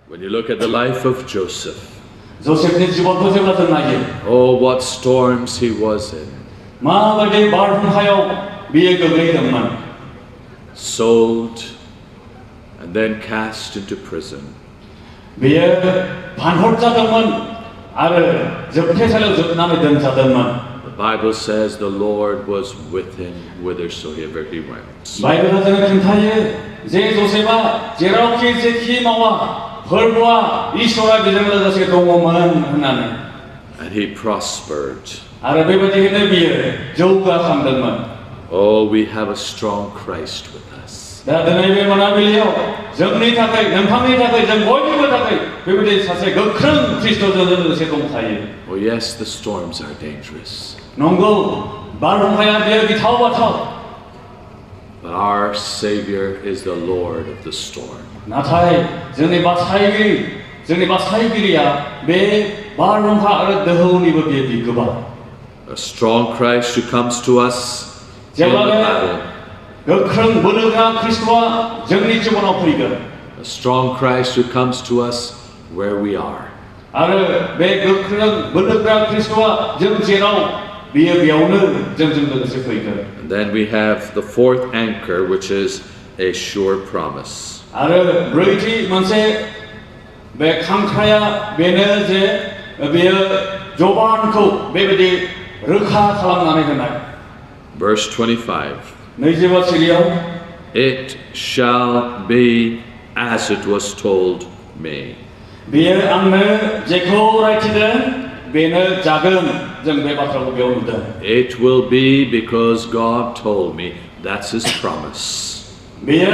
When you look at the life of Joseph, 조셉의 জীবন도 제가 드러나게. oh, what storms he was in. 마음에 바람하여 미에 그리던 Sold and then cast into prison. 미에 반홀자들만 아를 접해살려 접남에 든 자들만. The Bible says the Lord was with him whithersoever he went. 바이블에서는 큰타에 제 조셉아 제라오키 제 키마와 벌과 이소라 비정을 가지고 동원만 하나는. And he prospered. 아르베바디의 비에 조우가 감당만. Oh, we have a strong Christ with us. 나드나이베 마나빌리오 정리 타kai 연방리 타kai 정보이고 타kai 베베디 사세 그 큰 그리스도전을 세동하에. Oh yes, the storms are dangerous. 농고 바르하야 되기 타오바타. But our Savior is the Lord of the storm. 나타이 정리 바사이기리야 매 바르하 아르 더우니 버비에 비그바. A strong Christ who comes to us in the battle. 그 무너가 그리스도와 정리적으로 보이거. A strong Christ who comes to us where we are. 아르 매그 무너가 그리스도와 정제로 비어비오는 정정도 것을 보이거. And then we have the fourth anchor, which is a sure promise. 아르 브리티 먼세 매 강카야 베네제 비어 조반코 베베디 르카 칼람나네 그날. Verse 25. 너희와 시리오 It shall be as it was told me. 비에 안메 제코라이티든 베네 작은 정배 바트라고 배우는데. It will be because God told me. That's his promise. 비에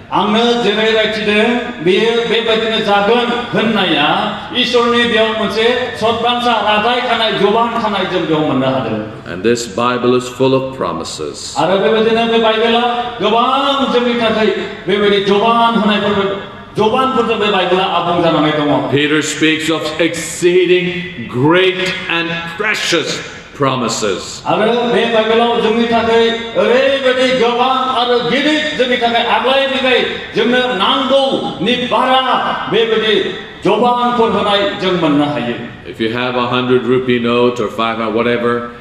안메 제코라이티든 비에 베바티는 작은 흔나야 이솔니 배우면서 솥반사 라다이 카나이 조반 카나이 좀 배우면 하든. And this Bible is full of promises. 아르베베디는 그 바이블라 그방 정리 타kai 베베디 조반 하나이 버 조반 버저 베 바이블라 아봉자나메 동어. Peter speaks of exceeding great and precious promises. 아르 베 바이블라 정리 타kai 어레베디 그방 아르 기리 정리 타kai 아글라이 비가이 정나 난고 니 바라 베베디 조반 for 하나이 정만나 하예. If you have 100 rupee note or 500 whatever,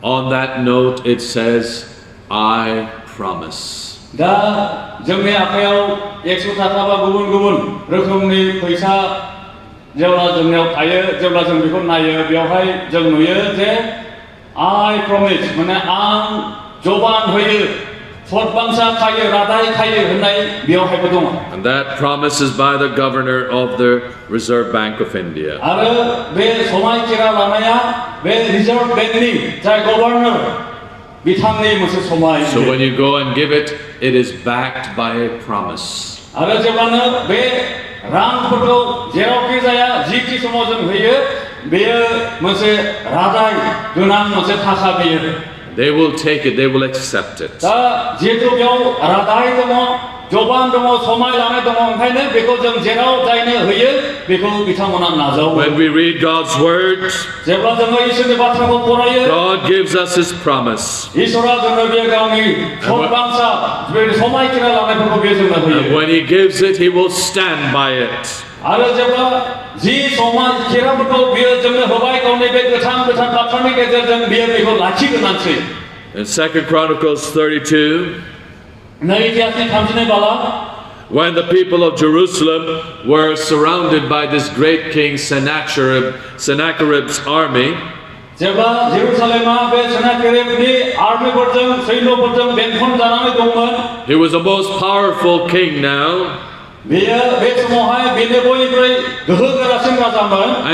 on that note it says, I promise. 다 정리 앞에요 액수 타타바 구분 रोखोमनि फैसा जेब्ला जोंनियाव थायो जेब्ला जों बेखौ नायो बेवहाय जों नुयो जे I promise माने आं जबान होयो फटबांसा खायो रादाय खायो होननाय बेवहायबो दङ. And that promise is by the governor of the Reserve Bank of India. आरो बे समायखिरा लानाया बे रिजार्भ बेंकनि जाय गभर्नर बिथांनि मोनसे समाय. So when you go and give it, it is backed by a promise. आरो जेब्लानो बे रांफोरखौ जेरावखि जाया जिखि समाव जों होयो बेयो मोनसे रादाय गोनां मोनसे थाखा बेयो. They will take it, they will accept it. दा जिहेतु बेयाव रादाय दङ जबान दङ समाय लानाय दङ ओंखायनो बेखौ जों जेराव जायनो होयो बेखौ बिथांमोना नाजावो. When we read God's word, जेब्ला जोङो इसोरनि बाथ्राखौ फरायो God gives us his promise. इसोरा जोंनो बे गावनि सतबांसा बे समायखिरा लानायफोरखौ बे जोंनो होयो. And when he gives it, he will stand by it. आरो जेब्ला जि समायखिराफोरखौ बियो जोंनो होबाय गावनि बे गोथां बाथ्रानि गेजेरजों बियो बेखौ लाखिगोनांसै. In 2 Chronicles 32, when the people of Jerusalem were surrounded by this great king Sennacherib's army, he was a most powerful king now. And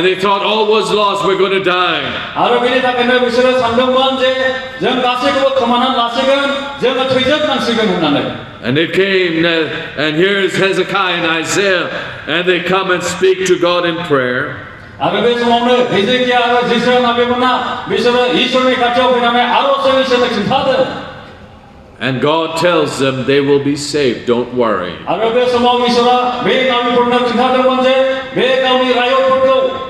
they thought all was lost, we're going to die. And it came, and here is Hezekiah and Isaiah, and they come and speak to God in prayer. And God tells them they will be saved, don't worry.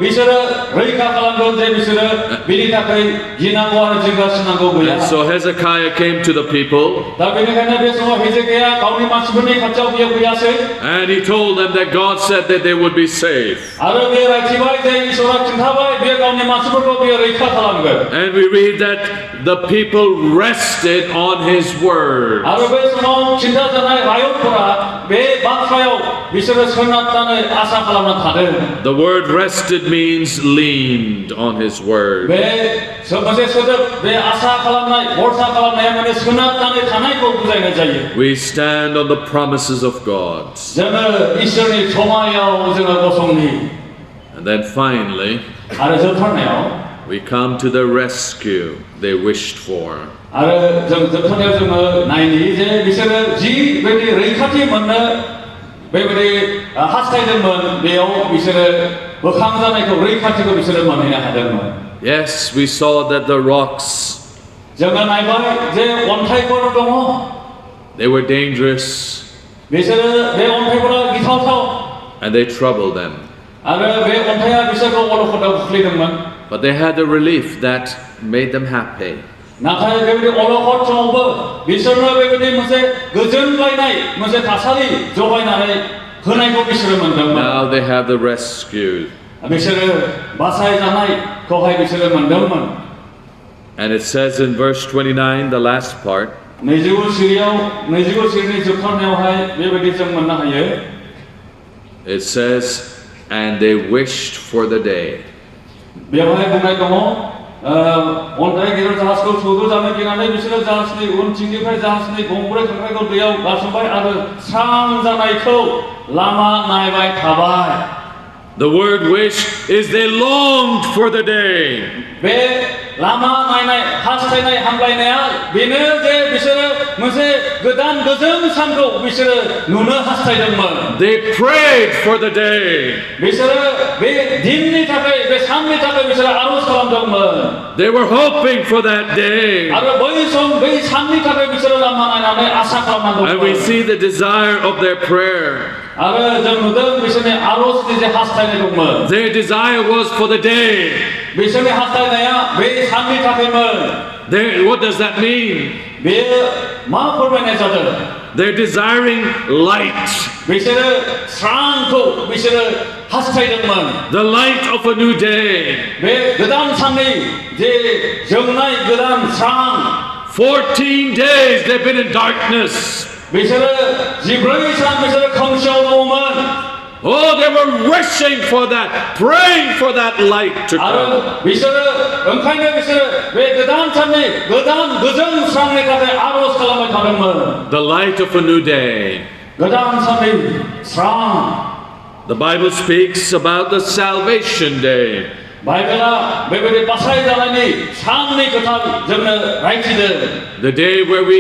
बिसोरो रैखा खालामगोन जे बिसोरो बिनि थाखाय गिनांगौ आरो जिंगासिनांगौ गैया। And so Hezekiah came to the people दा बेनिखायनो बे समाव हेजेकिया गावनि मानसिफोरनि खाथियाव बियो फैयासै and he told them that God said that they would be safe. आरो बे रायथिबाय जे इसोरा खिन्थाबाय बे गावनि मानसिफोरखौ बियो रैखा खालामगोन। And we read that the people rested on his word. आरो बे समाव खिन्था जानाय रायतफोरा बे बाथ्रायाव बिसोरो सोनारनानै आसा खालामना थादों। The word rested means leaned on his word. बे मोनसे सोदोब बे आसा खालामनाय भरसा खालामनाया माने सोनारनानै थानायखौ बुजायनाय जायो। We stand on the promises of God. जोङो इसोरनि समायाव जोङो गसंनि। And then finally, आरो जोबथारनायाव we come to the rescue they wished for. आरो जों जोबथारनायाव जोङो नायनि जे बिसोरो जिबायदि रैखाथि मोननो बेबायदि हास्थायदोंमोन बेयाव बिसोरो बोखांजानायखौ रैखाथिखौ बिसोरो मोनहैनो हादोंमोन। Yes, we saw that the rocks, जोङो नायबाय जे अन्थाइफोर दङ। they were dangerous बिसोरो बे अन्थाइफोरा गिथावथाव and they troubled them. आरो बे अन्थाइया बिसोरखौ अलखदाव खोख्लैदोंमोन। But they had a relief that made them happy. नाथाय बेबायदि अलखद समावबो बिसोरनो बेबायदि मोनसे गोजोनलायनाय मोनसे थासारि जगायनानै होनायखौ बिसोरो मोनदोंमोन। Now they have the rescue. बिसोरो बासायजानायखौहाय बिसोरो मोनदोंमोन। And it says in verse 29, the last part, 29 सिरिनि जोबथारनायावहाय बेबायदि जों मोननो हायो। it says, and they wished for the day. बेवहाय बुंनाय दङ अन्थाइ गिदिर जाहाजखौ सौदु जानो गिनानै बिसोरो जाहाजनि उनथिंनिफ्राय जाहाजनि गंब्रै खांख्राइखौ दैयाव गारसोमबाय आरो स्रां जानायखौ लामा नायबाय थाबाय। The word wish is they longed for the day. बे लामा नायनाय हास्थायनाय हामलायनाया बेनो जे बिसोरो मोनसे गोदान गोजोन सानखौ बिसोरो नुनो हास्थायदोंमोन। They prayed for the day. बिसोरो बे दिननि थाखाय बे साननि थाखाय बिसोरो आरज खालामदोंमोन। They were hoping for that day. आरो बै सम बै साननि थाखाय बिसोरो लामा नायनानै आसा खालामनांगौमोन। And we see the desire of their prayer. आरो जों नुदों बिसोरनि आरजनि जे हास्थायनाय दंमोन। Their desire was for the day. बिसोरनि हास्थायनाया बे साननि थाखायमोन। What does that mean? बेयो मा फोरमायनाय जादों? They're desiring light. बिसोरो स्रांखौ बिसोरो हास्थायदोंमोन। The light of a new day. बे गोदान साननि जे जोंनाय गोदान स्रां। 14 days they've been in darkness. बिसोरो 14 सान बिसोरो खोमसियाव दंमोन। Oh, they were wishing for that, praying for that light to come. बिसोरो ओंखायनो बिसोरो बे गोदान साननि गोदान गोजोन स्रांनि थाखाय आरज खालामबाय थादोंमोन। The light of a new day. गोदान साननि स्रां। The Bible speaks about the salvation day. बाइबेला बेबायदि बासायजानायनि साननि खोथा जोंनो रायथिदों। The day where we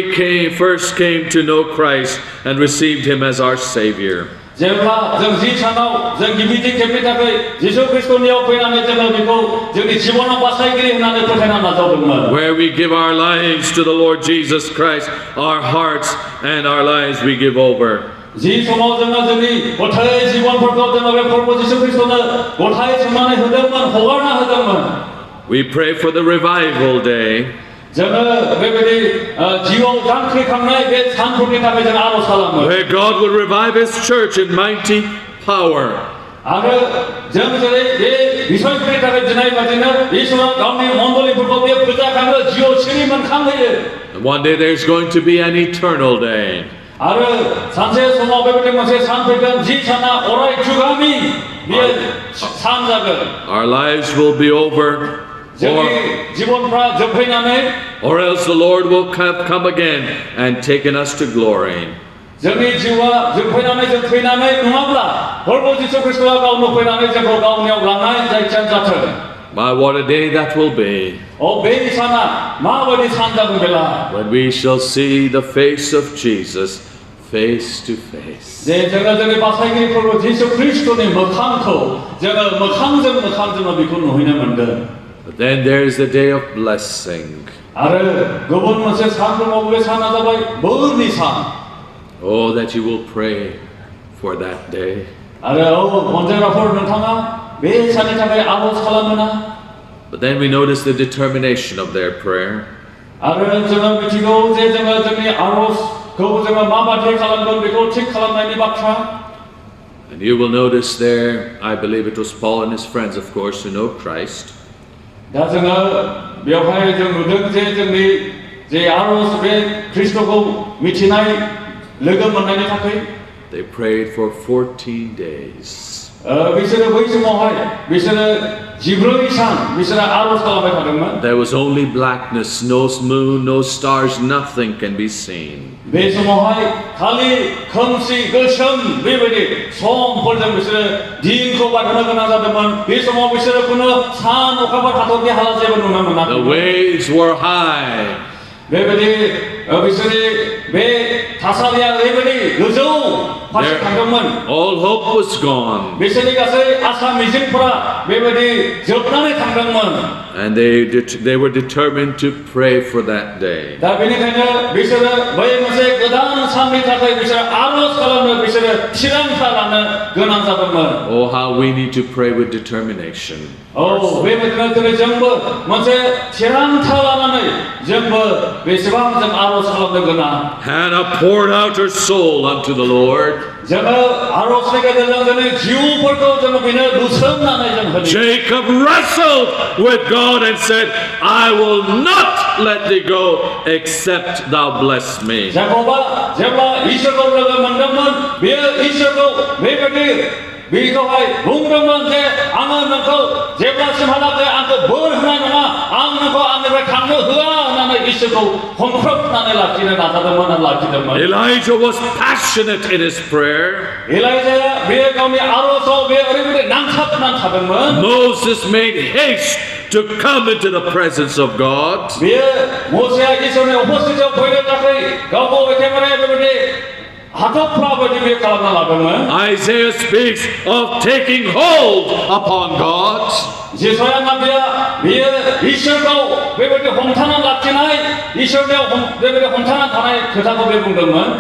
first came to know Christ and received Him as our Savior. जेब्ला जों जि सानाव जों गिबि खेबनि थाखाय जिसु ख्रिस्टनियाव फैनानै जोङो बेखौ जोंनि जिबनाव बासायगिरि होननानै फोथायना नाजावदोंमोन। Where we give our lives to the Lord Jesus Christ, our hearts and our lives we give over. जि समाव जोङो जोंनि गथाय जिबनफोरखौ जोङो बे प्रभु जिसु ख्रिस्टनो गथाय सोमनानै होदोंमोन, हगारना होदोंमोन। We pray for the revival day. जोङो बेबायदि जिउआव जांख्रिखांनाय बे सानफोरनि थाखाय जों आरज खालामो। Where God will revive His church in mighty power. आरो जों जेरै बे बिसयफोरनि थाखाय दिनै बादिनो इसोरा गावनि मण्डलीफोरखौ बे फोजाखाङो, जिउआव सिरि मोनखांहोयो। And one day there's going to be an eternal day. आरो सानसे समाव बेबायदि मोनसे सान फैगोन जि साना अराय जुगामि बेयो सान जागोन। Our lives will be over. Or else the Lord will come again and taken us to glory. My, what a day that will be. When we shall see the face of Jesus face to face. But then there is the day of blessing. Oh, that you will pray for that day. बे साननि थाखाय आर'ज खालामोना? But then we notice the determination of their prayer. आरो जोङो मिथिगौ जे जोङो जोंनि आर'जखौ जोङो माबादि खालामगोन बेखौ थिग खालामनायनि बाथ्रा. And you will notice there, I believe it was Paul and his friends, of course, who know Christ. दा जोङो बेवहाय जों नुदों जे जोंनि जे आर'ज बे ख्रिस्ट'खौ मिथिनाय लोगो मोननायनि थाखाय They prayed for 14 days. बिसोरो बै समावहाय बिसोरो 14 सान बिसोरो आर'ज खालामबाय थादोंमोन. There was only blackness, no moon, no stars, nothing can be seen. बे समावहाय खालि खोमसि गोसोम बेबायदि समफोरजों बिसोरो दिनखौ बारहोनो गोनां जादोंमोन. बे समाव बिसोरो खुनु सान अखाफोर हाथरखि हाला जेबो नुनो मोनाखैमोन. The waves were high. बेबायदि बिसोरनि बे थासारिया ओरैबायदि गोजौ फारसे थांदोंमोन. All hope was gone. बिसोरनि गासै आसा मिजिंफोरा बेबायदि जोबनानै थांदोंमोन. And they were determined to pray for that day. दा बेनिखायनो बिसोरो बै मोनसे गोदान साननि थाखाय बिसोरो आर'ज खालामनो बिसोरो थिरांथा लानो गोनां जादोंमोन. Oh, how we need to pray with determination. बेबायदिनो दिनै जोंबो मोनसे थिरांथा लानानै जोंबो बेसेबां जों आर'ज खालामनो गोनां. Hannah poured out her soul unto the Lord. जोङो आर'जनि गेजेरजों जोंनि जिउफोरखौ जोङो बेनो लुसोमनानै जों होयो. Jacob wrestled with God and said, I will not let thee go except thou bless me. जाकबा जेब्ला इसोरखौ लोगो मोनदोंमोन बियो इसोरखौ बेबायदि बेखौहाय बुंदोंमोन जे आङो नोंखौ जेब्लासिमहालागै आंखौ बोर होनाय नङा आं नोंखौ आंनिफ्राय थांनो होआ होननानै इसोरखौ हमख्रबनानै लाखिनो नाजादोंमोन आरो लाखिदोंमोन. Elijah was passionate in his prayer. एलाइजाया बे गावनि आर'जआव बे ओरैबायदि नांथाबनानै थादोंमोन. Moses made haste to come into the presence of God. बेयो मोसेया इसोरनि उपस्थितियाव फैनो थाखाय गावखौ एखेबारे बेबायदि Isaiah speaks of taking hold upon God.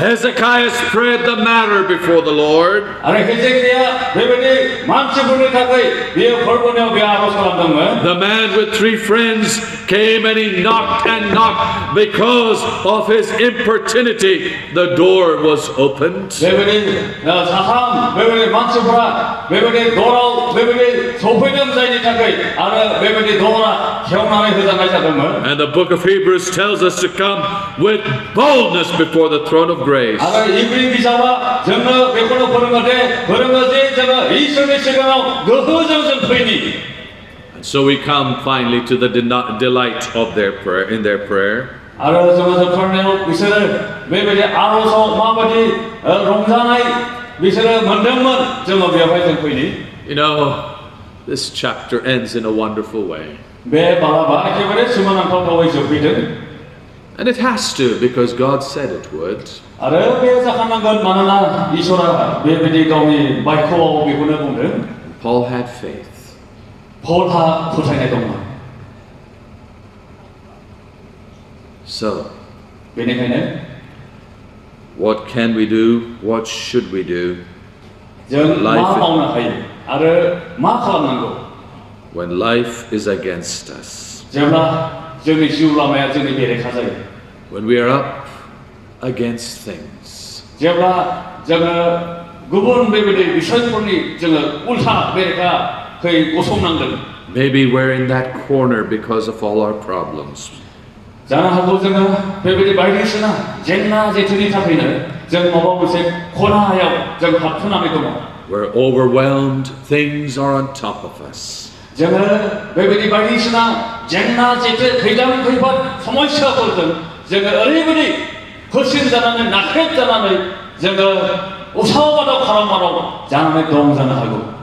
Hezekiah spread the matter before the Lord. The man with 3 friends came and he knocked and knocked. Because of his importunity, the door was opened. And the book of Hebrews tells us to come with boldness before the throne of grace. And so we come finally to the delight of their prayer, in their prayer. You know, this chapter ends in a wonderful way. And it has to, because God said it would. Paul had faith. So, what can we do? What should we do? When life is against us. When we are up against things. Maybe we're in that corner because of all our problems. We're overwhelmed, things are on top of us.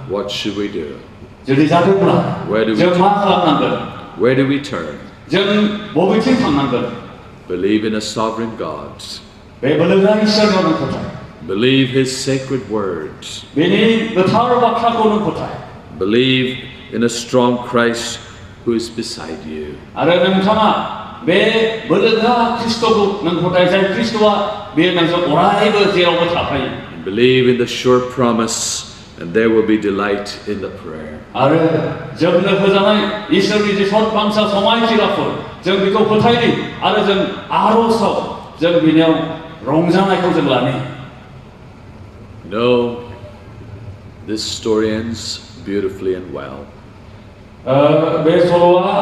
What should we do? Where do we turn? Believe in a sovereign God. Believe His sacred words. Believe in a strong Christ who is beside you. And believe in the sure promise And there will be delight in the prayer. आरो जोंनो होजानाय इसोरनि जे सतबांसा समायखिराफोर जों बेखौ फोथायनि आरो जों आर'जआव जों बिनियाव रंजानायखौ जों लानि. No, this story ends beautifully and well. बे सल'आ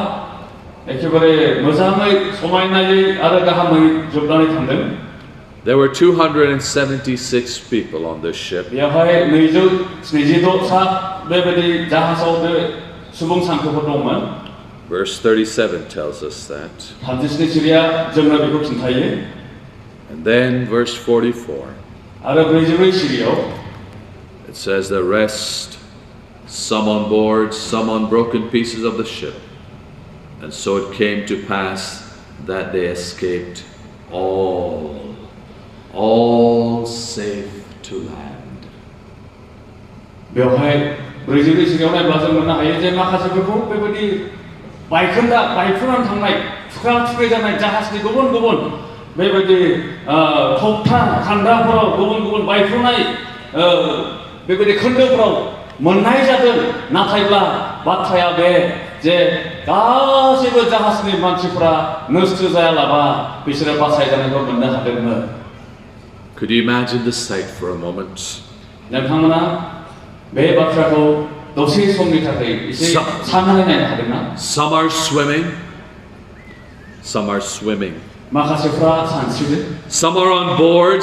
एखेबारे मोजाङै समायनायै आरो गाहामै जोबनानै थांदों. There were 276 people on this ship. बेवहाय 276 सा बेबायदि जाहाजाव बे सुबुं सानखोफोर दंमोन. Verse 37 tells us that. 37 सिरिया जोंनो बेखौ खिन्थायो. And then verse 44. आरो 44 सिरियाव it says the rest, some on board, some on broken pieces of the ship. And so it came to pass that they escaped all safe to land. बेवहाय 44 सिरियाव नायब्ला जों मोननो हायो जे माखासेफोरखौ बेबायदि बायफ्रुनानै थांनाय थुख्रा थुख्रि जानाय जाहाजनि गुबुन गुबुन बेबायदि थख्था खान्दाफोराव गुबुन गुबुन बायफ्रुनाय बेबायदि खोन्दोफोराव मोननाय जादों. नाथायब्ला बाथ्राया बे जे गासैबो जाहाजनि मानसिफोरा नस्थ जायालाबा बिसोरो बासायजानायखौ मोननो हादोंमोन. Could you imagine the sight for a moment? नोंथांमोना बे बाथ्राखौ दसे समनि थाखाय एसे साननानै नायनो हादोंना? Some are swimming. Some are swimming. माखासेफ्रा सानस्रिदों. Some are on board.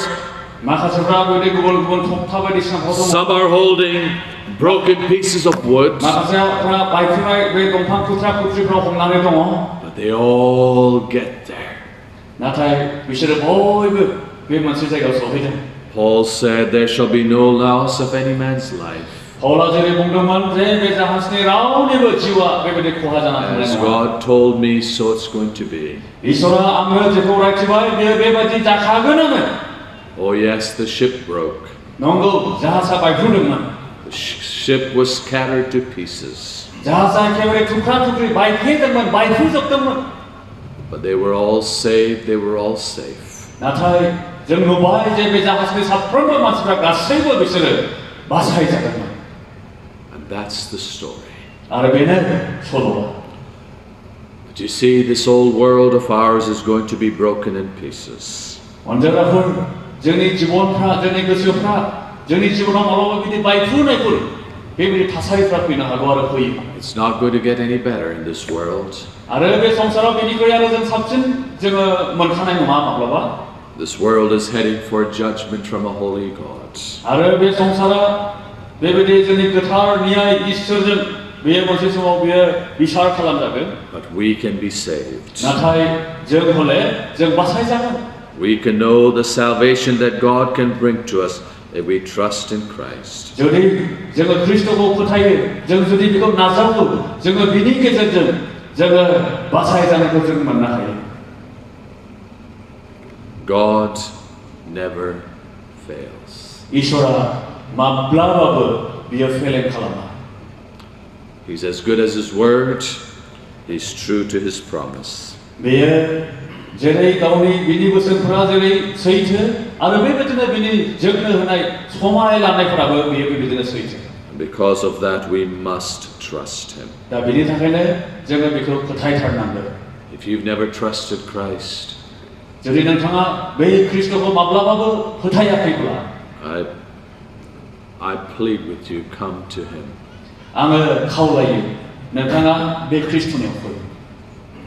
माखासेफ्रा बेबायदि गुबुन गुबुन थख्था बायदिसिनाफ्राव दङ. Some are holding broken pieces of wood. माखासेफ्रा बायफ्रुनाय बे दंफां खुथ्रा खुथ्रिफ्राव हमनानै दङ. But they all get there. नाथाय बिसोरो बयबो बे मोनसे जायगायाव सहैदों. Paul said there shall be no loss of any man's life. पौला जेरै बुंदोंमोन जे बे जाहाजनि रावनिबो जिउआ बेबायदि खहा जानानै थानाय As नङा. God told me, so it's going to be. इसोरा आंनो जेखौ रायथिबाय बेयो बेबायदि जाखागोनानो. Oh yes, the ship broke. नंगौ जाहाजा बायफ्रुदोंमोन. The ship was scattered to pieces. जाहाजा एखेबारे थुख्रा थुख्रि बायफ्लेदोंमोन, बायफ्रुजोबदोंमोन. But they were all saved, they were all safe. नाथाय जों नुबाय जे बे जाहाजनि साफ्रोमबो मानसिफ्रा गासैबो बिसोरो बासायजादोंमोन. And that's the story. आरो बेनो सल'आ. But you see, this old world of ours is going to be broken in pieces. अनजाग्राफोर जोंनि जिबनफ्रा जोंनि गोसोफ्रा जोंनि जिबनाव माब्लाबा बिदि बायफ्रुनायफोर बेबायदि थासारिफ्रा फैनो हागौ आरो फैयो. It's not going to get any better in this world. आरो बे संसाराव बेनिख्रुइ आरो जों साबसिन जोङो मोनखानाय नङा माब्लाबा. This world is heading for judgment from a holy God. आरो बे संसारा बेबायदि जोंनि गोथार न्याय इसोरजों बेयो मोनसे समाव बेयो बिसार खालामजागोन. But we can be saved. नाथाय जों हले जों बासायजागोन. We can know the salvation that God can bring to us if we trust in Christ. जुदि जोङो ख्रिस्टखौ फोथायो, जों जुदि बेखौ नाजावो, जोङो बिनि गेजेरजों जोङो बासायजानायखौ जों मोननो हायो. God never fails. इसोरा माब्लाबाबो बियो फेलें खालामा. He's as good as His word. He's true to His promise. बेयो जेरै गावनि बिनि बोसोनफोरा जेरै सैथो आरो बेबायदिनो बिनि जोंनो होनाय समाय लानायफोराबो बेयो बेबायदिनो सैथो. Because of that, we must trust Him. दा बिनि थाखायनो जोङो बेखौ फोथायथारनांगोन. If you've never trusted Christ, जुदि नोंथाङा बै ख्रिस्टखौ माब्लाबाबो फोथायाखैब्ला I plead with you, come to Him. आङो खावलायो नोंथाङा बे ख्रिस्टनियाव फै.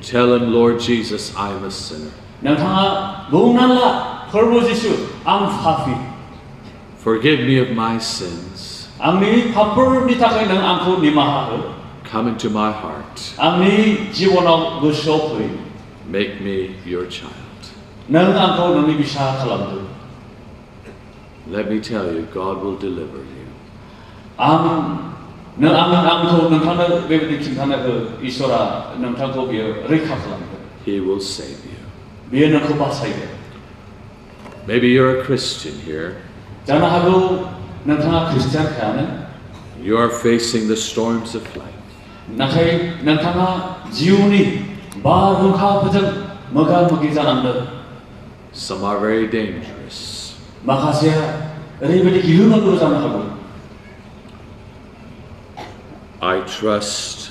Tell Him, Lord Jesus, I'm a sinner. नोंथाङा बुंनानै ला प्रभु जिसु आं पापी. Forgive me of my sins. आंनि पापफोरनि थाखाय नों आंखौ निमाहा हो. Come into my heart. आंनि जिबनाव गोसोआव फै. Make me your child. नों आंखौ नोंनि बिसा खालामदो. Let me tell you, God will deliver you. आंखौ नोंथांनो बेबायदि खिन्थानो हो इसोरा नोंथांखौ बियो रैखा खालामगोन. He will save you. बियो नोंखौ बासायगोन. Maybe you're a Christian here. जानो हागौ नोंथाङा ख्रिस्टियानखायानो. You are facing the storms of life. नाथाय नोंथाङा जिउनि बारहुंखाफोरजों मोगा-मोगि जानांदों. Some are very dangerous. माखासेया ओरैबायदि गिलुबालु जानो हागौ. trust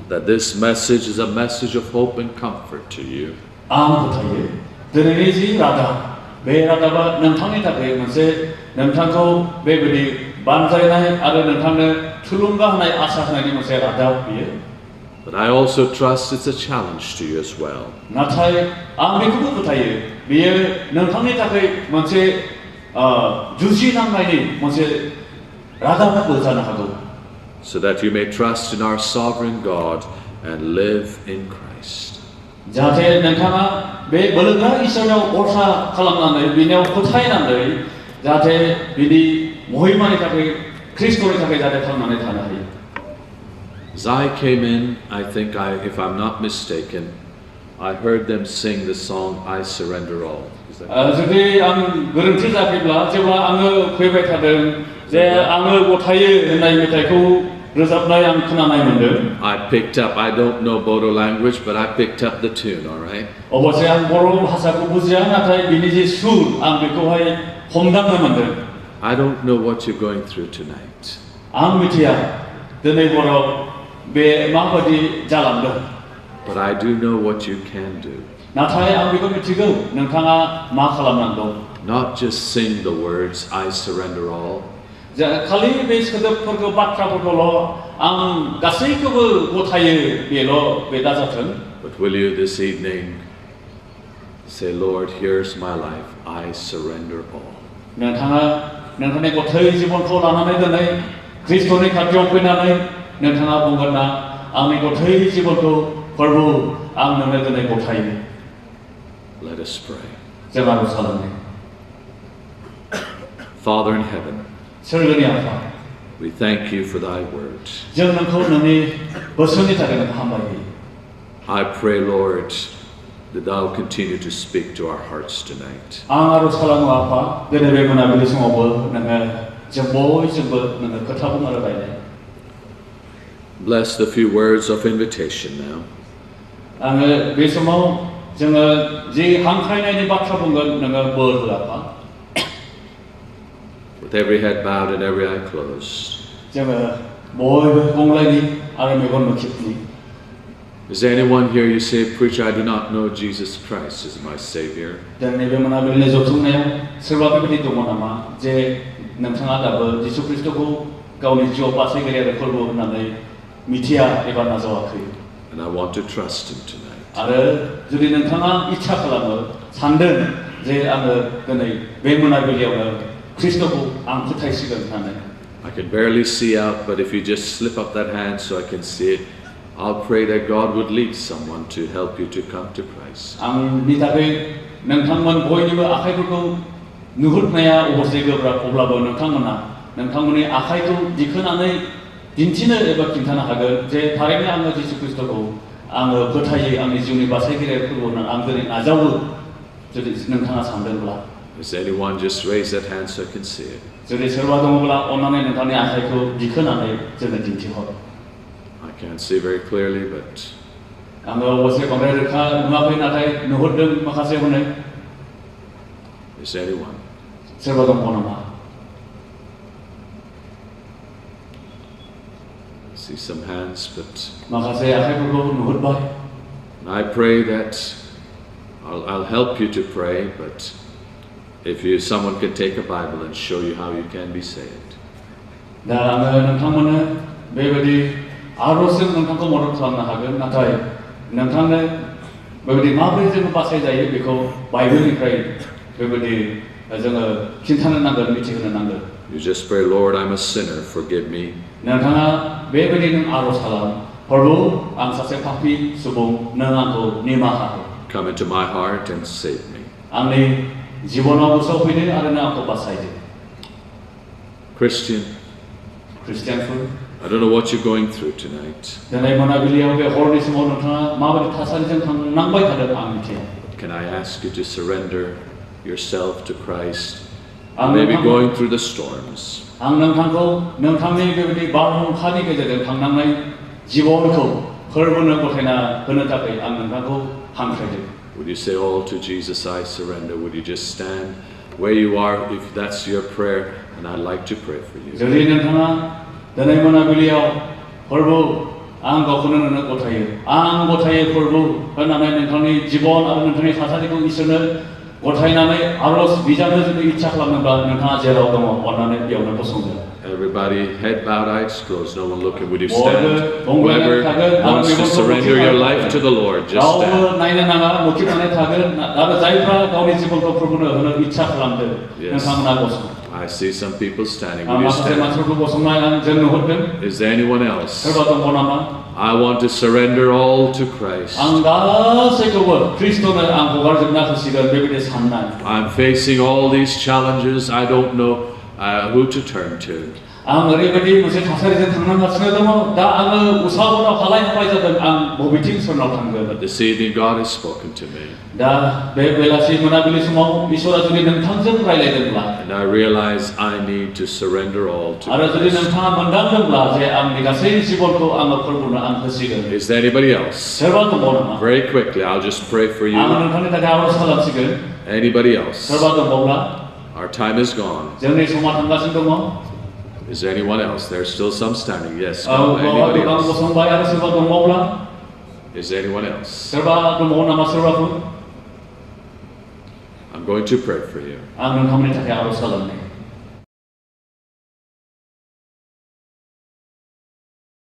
that this message is a message of hope and comfort to you. आं फोथायो दिनैनि जि रादाब बे रादाबा नोंथांनि थाखाय मोनसे नोंथांखौ बेबायदि बानजायनाय आरो नोंथांनो थुलुंगा होनाय आसा होनायनि मोनसे रादाब बियो But I also trust it's a challenge to you as well. नाथाय आं बेखौबो फोथायो बियो नोंथांनि थाखाय मोनसे जुजिनांनायनि मोनसे रादाबबो जानो हागौ So that you may trust in our sovereign God and live in Christ. जाहाथे नोंथाङा बे बोलोगोरा इसोरनाव भरसा खालामनानै बिनियाव फोथायनानै जाहाथे बिनि महिमानि थाखाय ख्रिस्टनि थाखाय जाहाथे थांनानै थानो हायो As I came in, I think if I'm not mistaken, I heard them sing the song I Surrender All. जुदि आं गोरोन्थि जायाखैब्ला जेब्ला आङो फैबाय थादों जे आङो गथायो होननाय मेथाइखौ रोजाबनाय आं खोनानाय मोनदों I picked up, I don't know Bodo language, but I picked up the tune, all right? अबसे आं बर' भाषाखौ बुजिया नाथाय बिनि जे सुर आं बेखौहाय हमदांनो मोनदों I don't know what you're going through tonight. आं मिथिया दिनै हराव बे माबायदि जालांदों But I do know what you can do. नाथाय आं बेखौ मिथिगौ नोंथाङा मा खालामनांगौ Not just sing the words I surrender all, खालि बे सोदोबफोरखौ बाथ्राफोरखौल' आं गासैखौबो गथायो बेल' बे दाजाथों but will you this evening say, Lord, here's my life, I surrender all. नोंथाङा नोंथांनि गथाय जिबनखौ लानानै दिनै ख्रिस्टनि खाथियाव फैनानै नोंथाङा बुंगोन ना आंनि गथाय जिबनखौ प्रभु आं नोंनो दिनै गथायो Let us pray. जों आरज खालामनि Father in heaven, सोरगोनि आफा we thank you for thy word. जों नोंखौ नोंनि बोसोननि थाखाय नोंखौ हामबाय होयो I pray, Lord, that thou continue to speak to our hearts tonight. आं आरज खालामो आफा दिनै बे मोनाबिलि समावबो नोङो जों बयजोंबो नोङो खोथा बुंनो रायलाय Bless the few words of invitation now. आङो बे समाव जोङो जि हांख्रायनायनि बाथ्रा बुंगोन नोङो बोर हो आफा With every head bowed and every eye closed. जोङो बयबो गंग्लायनि आरो Megan मोखिबनि Is there anyone here you say, Preacher, I do not know Jesus Christ as my Savior? दिनै बे मोनाबिलिनि जथुमनायाव सोरबा बेबायदि दङ नामा जे नोंथाङा दाबो जिसु ख्रिस्टखौ गावनि जिउआव बासायगिरि आरो फोरबो होननानै मिथिया एबा नाजावाखै And I want to trust Him tonight. आरो जुदि नोंथाङा इच्छा खालामो सानदों जे आङो दिनै बे मोनाबिलियावनो ख्रिस्टखौ आं फोथायसिगोन होननानै I can barely see out, but if you just slip up that hand so I can see it, I'll pray that God would lead someone to help you to come to Christ. आंनि थाखाय नोंथांमोन बयनिबो आखाइफोरखौ नुहुरनाया अबसे गोब्राब अब्लाबो नोंथांमोननि आखाइखौ दिखोनानै दिन्थिनो एबा खिन्थानो हागोन जे थारैनो आङो जिसु ख्रिस्टखौ आङो फोथायो आंनि जिउनि बासायगिरि फोरबो होननानै आं दिनै नाजावो जुदि नोंथाङा सानदोंब्ला Is anyone just raise that hand so I can see it? जुदि सोरबा दङब्ला अन्नानै नोंथांनि आखाइखौ दिखोनानै जोंनो दिन्थिहर I can't see very clearly, but आङो अबसे बांद्राय रोखा नुवाखै नाथाय नुहुरदों माखासे हनै is anyone? सोरबा दङ नामा I see some hands, but माखासे आखाइफोरखौ नुहुरबाय and I pray that I'll help you to pray, but if someone can take a Bible and show you how you can be saved. दा आङो नोंथांमोननो बेबायदि आरजजों नोंथांखौ मदद खालामनो हागोन नाथाय नोंथांनो बेबायदि माबोरै जोङो बासायजायो बेखौ बाइबेलनिफ्राय बेबायदि जोङो खिन्थानो नांगोन मिथिहोनो नांगोन You just pray, Lord, I'm a sinner, forgive me. नोंथाङा बेबायदि नों आरज खालाम प्रभु आं सासे पापी सुबुं नों आंखौ निमाहा हो Come into my heart and save me. आंनि जिबनाव गोसोआव फैदो आरो नों आंखौ बासायदो Christian, ख्रिस्टियानफोर I don't know what you're going through tonight. दिनै मोनाबिलियाव बे हरनि समाव नोंथाङा माबायदि थासारिजों थांनांबाय थादों आं मिथिया Can I ask you to surrender yourself to Christ? आं You may be नोंथांखौ going through the storms. आं नोंथांखौ नोंथांनि बेबायदि बारहुंखानि गेजेरजों थांनांनाय जिबनखौ फोरबोनो गथायना होनो थाखाय आं नोंथांखौ हांख्रायदों Would you say all to Jesus, I surrender? Would you just stand where you are if that's your prayer? And I'd like to pray for you. जुदि नोंथाङा दिनै मोनाबिलियाव फोरबो आं गावखौनो नोंनो गथायो आं गथायो फोरबो होननानै नोंथांनि जिबन आरो नोंथांनि थासारिखौ इसोरनो गथायनानै आरज बिजाबनो जुदि इच्छा खालामोब्ला नोंथाङा जेराव दङ अननानै बेयावनो गसंदो Everybody, head bowed, eyes closed, no one looking. Would you stand? Whoever wants to surrender your life to the Lord, just stand. Yes. I see some people standing. Would you stand? Is there anyone else? I want to surrender all to Christ. I'm facing all these challenges. I don't know who to turn to. But this evening God has spoken to me. And I realize I need to surrender all to Christ. Is there anybody else? Very quickly, I'll just pray for you. Anybody else? Our time is gone. Is there anyone else? There's still some standing. Yes. No. Anybody else? Is there anyone else? I'm going to pray for you.